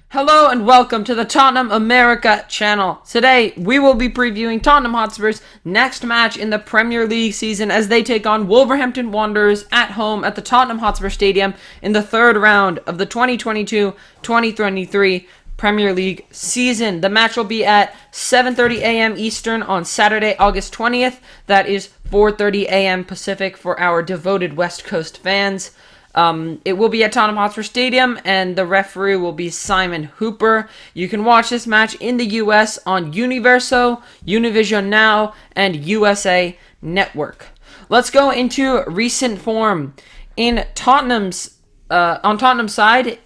Hello and welcome to the Tottenham America channel. Today we will be previewing Tottenham Hotspur's next match in the Premier League season as they take on Wolverhampton Wanderers at home at the Tottenham Hotspur Stadium in the third round of the 2022-2023 Premier League season. The match will be at 7:30 a.m. Eastern on Saturday, August 20th. That is 4:30 a.m. Pacific for our devoted West Coast fans. It will be at Tottenham Hotspur Stadium, and the referee will be Simon Hooper. You can watch this match in the U.S. on Universo, Univision Now, and USA Network. Let's go into recent form. On Tottenham's side,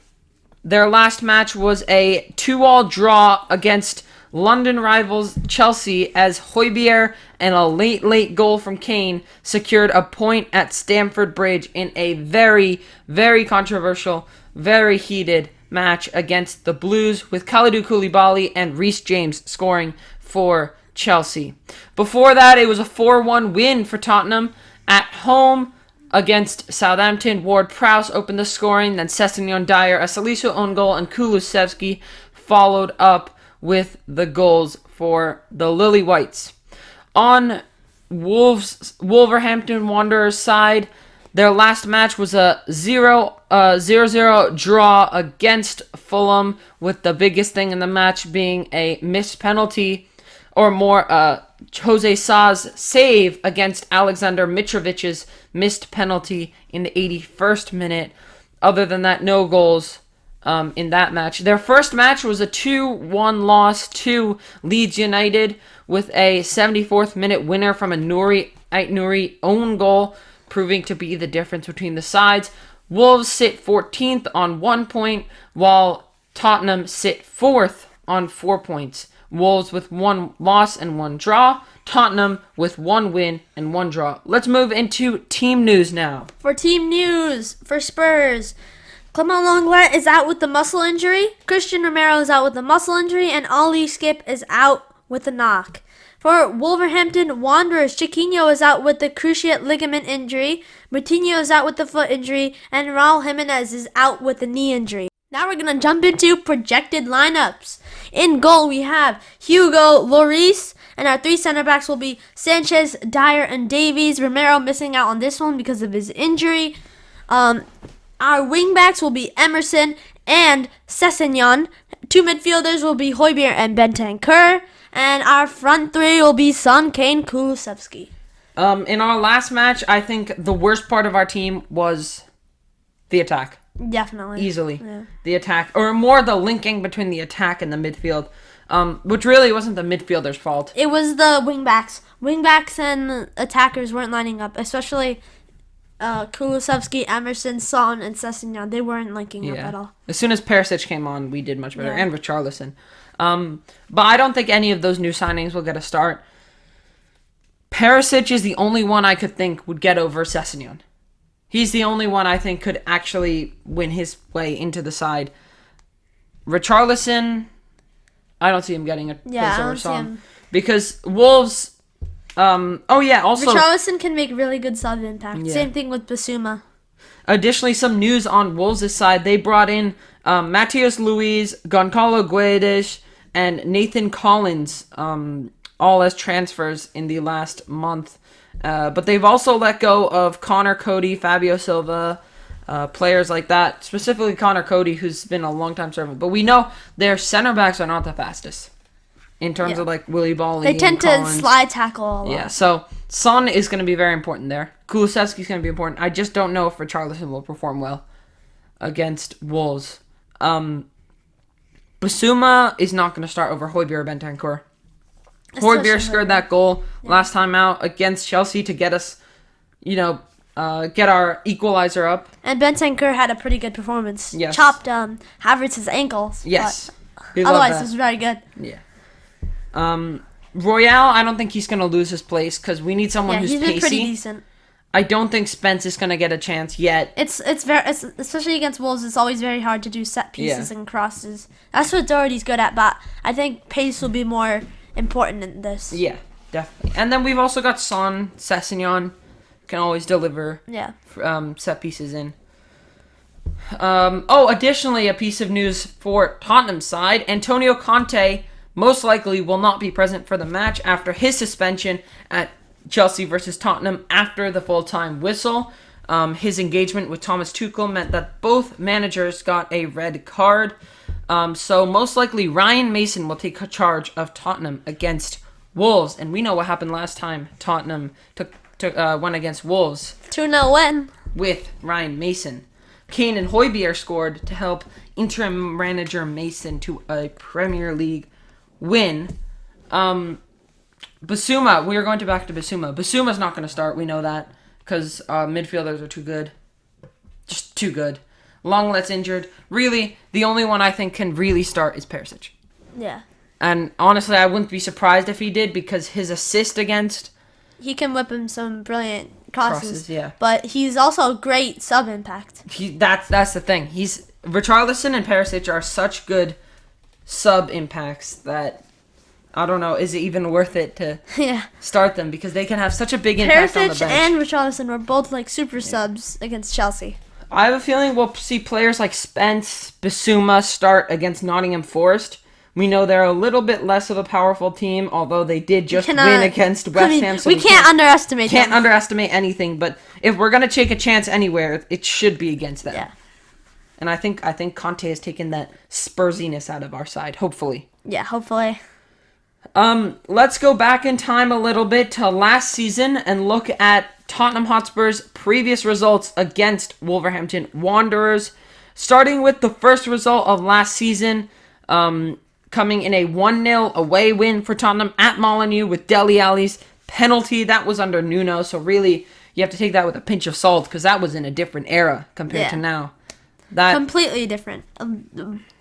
their last match was a 2-2 draw against London rivals Chelsea as Højbjerg and a late goal from Kane secured a point at Stamford Bridge in a very, very controversial, very heated match against the Blues, with Kalidou Koulibaly and Reece James scoring for Chelsea. Before that, it was a 4-1 win for Tottenham at home against Southampton. Ward-Prowse opened the scoring, then Sessegnon, Dyer, a Salisu own goal, and Kulusevski followed up with the goals for the Lilywhites. On Wolverhampton Wanderers side, their last match was a 0-0 draw against Fulham, with the biggest thing in the match being a missed penalty, or more, Jose Sá's save against Alexander Mitrovic's missed penalty in the 81st minute. Other than that, no goals in that match. Their first match was a 2-1 loss to Leeds United, with a 74th minute winner from a Ait Nouri own goal, proving to be the difference between the sides. Wolves sit 14th on 1 point, while Tottenham sit 4th on 4 points. Wolves with 1 loss and 1 draw. Tottenham with 1 win and 1 draw. Let's move into team news now. For team news, for Spurs, Clement Lenglet is out with the muscle injury, Christian Romero is out with the muscle injury, and Ali Skip is out with a knock. For Wolverhampton Wanderers, Chiquinho is out with the cruciate ligament injury, Moutinho is out with the foot injury, and Raul Jimenez is out with the knee injury. Now we're going to jump into projected lineups. In goal, we have Hugo Lloris, and our 3 center backs will be Sanchez, Dyer, and Davies. Romero missing out on this one because of his injury. Our wingbacks will be Emerson and Sessegnon. 2 midfielders will be Højbjerg and Bentancur. And our front 3 will be Son, Kane, Kulusevski. In our last match, I think the worst part of our team was the attack. Definitely. Easily. Yeah. The attack, or more the linking between the attack and the midfield, which really wasn't the midfielder's fault. It was the wingbacks. Wingbacks and attackers weren't lining up, especially Kulusevski, Emerson, Son, and Sessegnon. They weren't linking up at all. As soon as Perisic came on, we did much better, and Richarlison. But I don't think any of those new signings will get a start. Perisic is the only one I could think would get over Sessegnon. He's the only one I think could actually win his way into the side. Richarlison, I don't see him getting a place over Son. Because Wolves... also... Richarlison can make really good sub impact. Yeah. Same thing with Basuma. Additionally, some news on Wolves' side. They brought in Matheus Luiz, Goncalo Guedes, and Nathan Collins, all as transfers in the last month. But they've also let go of Connor Cody, Fabio Silva, players like that. Specifically Connor Cody, who's been a long-time servant. But we know their center backs are not the fastest in terms of like Willy Bally. They tend to slide tackle a lot. Yeah, so Son is going to be very important there. Kulusevski's going to be important. I just don't know if Richarlison will perform well against Wolves. Basuma is not going to start over Højbjerg or Bentancur. Højbjerg scored that goal last time out against Chelsea to get us, get our equalizer up. And Bentancur had a pretty good performance. Yes. Chopped Havertz's ankles. Yes. Otherwise, it was very good. Yeah. Royale, I don't think he's going to lose his place because we need someone who's pacey. He's been pretty decent. I don't think Spence is going to get a chance yet. It's especially against Wolves. It's always very hard to do set pieces and crosses. That's what Doherty's good at, but I think pace will be more important in this. Yeah, definitely. And then we've also got Son, Sessegnon, can always deliver Yeah. set pieces in. Additionally, a piece of news for Tottenham's side: Antonio Conte most likely will not be present for the match after his suspension at Chelsea versus Tottenham after the full-time whistle. His engagement with Thomas Tuchel meant that both managers got a red card. So most likely Ryan Mason will take charge of Tottenham against Wolves. And we know what happened last time Tottenham went against Wolves. 2-0 win. With Ryan Mason. Kane and Højbjerg scored to help interim manager Mason to a Premier League win. Basuma, we are going back to Basuma. Basuma's not going to start, we know that, because midfielders are too good. Just too good. Longlet's injured. Really, the only one I think can really start is Perisic. Yeah. And honestly, I wouldn't be surprised if he did, because his assist against... He can whip him some brilliant crosses, yeah. But he's also a great sub-impact. That's the thing. Richarlison and Perisic are such good sub-impacts that... I don't know, is it even worth it to start them? Because they can have such a big impact on the bench. Perisic and Richarlison were both like super subs against Chelsea. I have a feeling we'll see players like Spence, Basuma start against Nottingham Forest. We know they're a little bit less of a powerful team, although they did just win against West Ham. So we can't underestimate them. Can't underestimate anything, but if we're going to take a chance anywhere, it should be against them. Yeah. And I think Conte has taken that Spursiness out of our side, hopefully. Yeah, hopefully. Let's go back in time a little bit to last season and look at Tottenham Hotspur's previous results against Wolverhampton Wanderers. Starting with the first result of last season, coming in a 1-0 away win for Tottenham at Molineux with Dele Alli's penalty. That was under Nuno, so really you have to take that with a pinch of salt because that was in a different era compared to now. Completely different.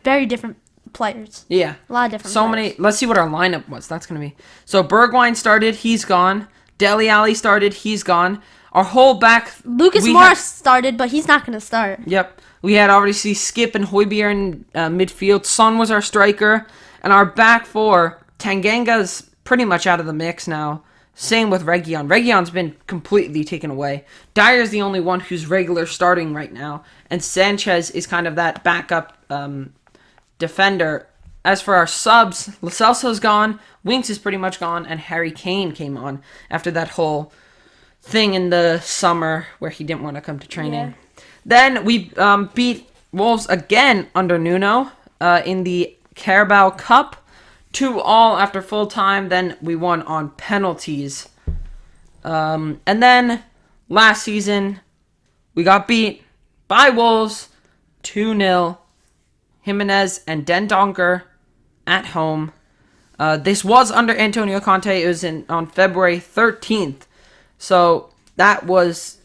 Very different players. Yeah. A lot of different players. Let's see what our lineup was. That's going to be... So Bergwijn started, he's gone. Dele Alli started, he's gone. Our whole back... Lucas Morris started, but he's not going to start. Yep. We had obviously Skip and Højbjerg in midfield. Son was our striker. And our back four, Tanganga's pretty much out of the mix now. Same with Reguilon. Reguilon's been completely taken away. Dyer's the only one who's regular starting right now. And Sanchez is kind of that backup defender. As for our subs, Lo Celso's gone, Winks is pretty much gone, and Harry Kane came on after that whole thing in the summer where he didn't want to come to training. Yeah. Then we beat Wolves again under Nuno in the Carabao Cup. 2-2 after full time. Then we won on penalties. And then last season we got beat by Wolves 2-0. Jimenez and Dendoncker at home. This was under Antonio Conte. It was on February 13th. So that was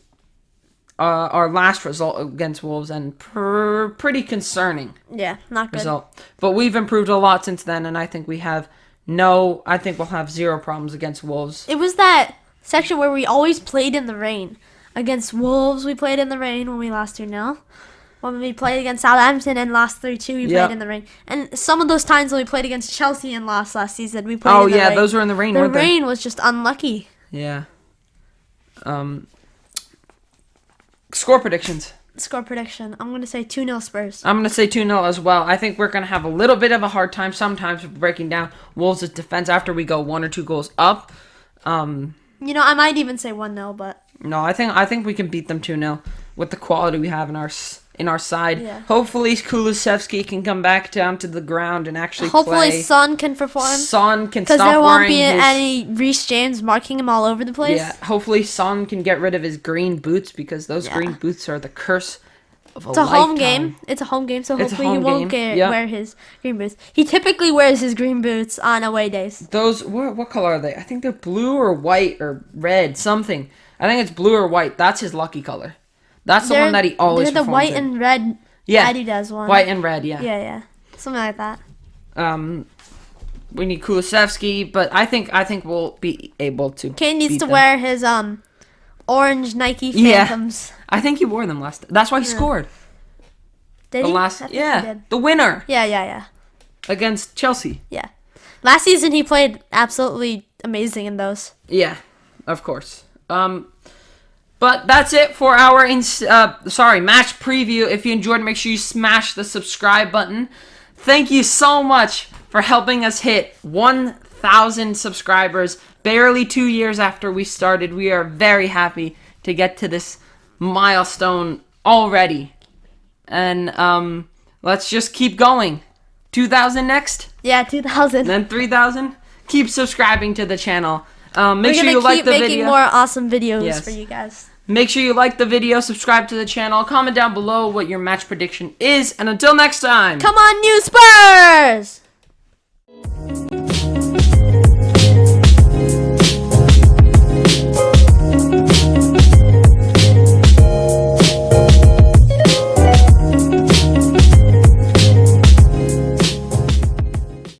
our last result against Wolves, and pretty concerning. Yeah, not good. Result. But we've improved a lot since then, and I think we'll have zero problems against Wolves. It was that section where we always played in the rain. Against Wolves, we played in the rain when we lost 2-0. When we played against Southampton and lost 3-2, we played in the rain. And some of those times when we played against Chelsea and lost last season, we played in the rain. Oh, yeah, those were in the rain, weren't they? The rain was just unlucky. Yeah. Score predictions. Score prediction. I'm going to say 2-0 Spurs. I'm going to say 2-0 as well. I think we're going to have a little bit of a hard time sometimes breaking down Wolves' defense after we go 1 or 2 goals up. I might even say 1-0, but... No, I think we can beat them 2-0 with the quality we have in our side. Yeah. Hopefully Kulusevski can come back down to the ground and actually play. Hopefully Son can perform. Son can stop wearing his... Because there won't be any Reece James marking him all over the place. Yeah, hopefully Son can get rid of his green boots because those green boots are the curse of a lifetime. It's a home game, so It's a hopefully he home won't game. wear his green boots. He typically wears his green boots on away days. Those, what color are they? I think they're blue or white or red, something. I think it's blue or white. That's his lucky color. That's the one that he always They're the white and red Adidas one. White and red, yeah. Yeah. Something like that. We need Kulusevski, but I think we'll be able to. Kane needs to wear his orange Nike Phantoms. Yeah. I think he wore them last. That's why he scored. Did he? He did. The winner. Yeah. Against Chelsea. Yeah. Last season he played absolutely amazing in those. Yeah, of course. But that's it for our match preview. If you enjoyed, make sure you smash the subscribe button. Thank you so much for helping us hit 1,000 subscribers. Barely 2 years after we started. We are very happy to get to this milestone already. And let's just keep going. 2,000 next? Yeah, 2,000. Then 3,000? Keep subscribing to the channel. Make sure you We're like the gonna keep making video. more awesome videos Yes. for you guys. Make sure you like the video, subscribe to the channel, comment down below what your match prediction is, and until next time. Come on, new Spurs!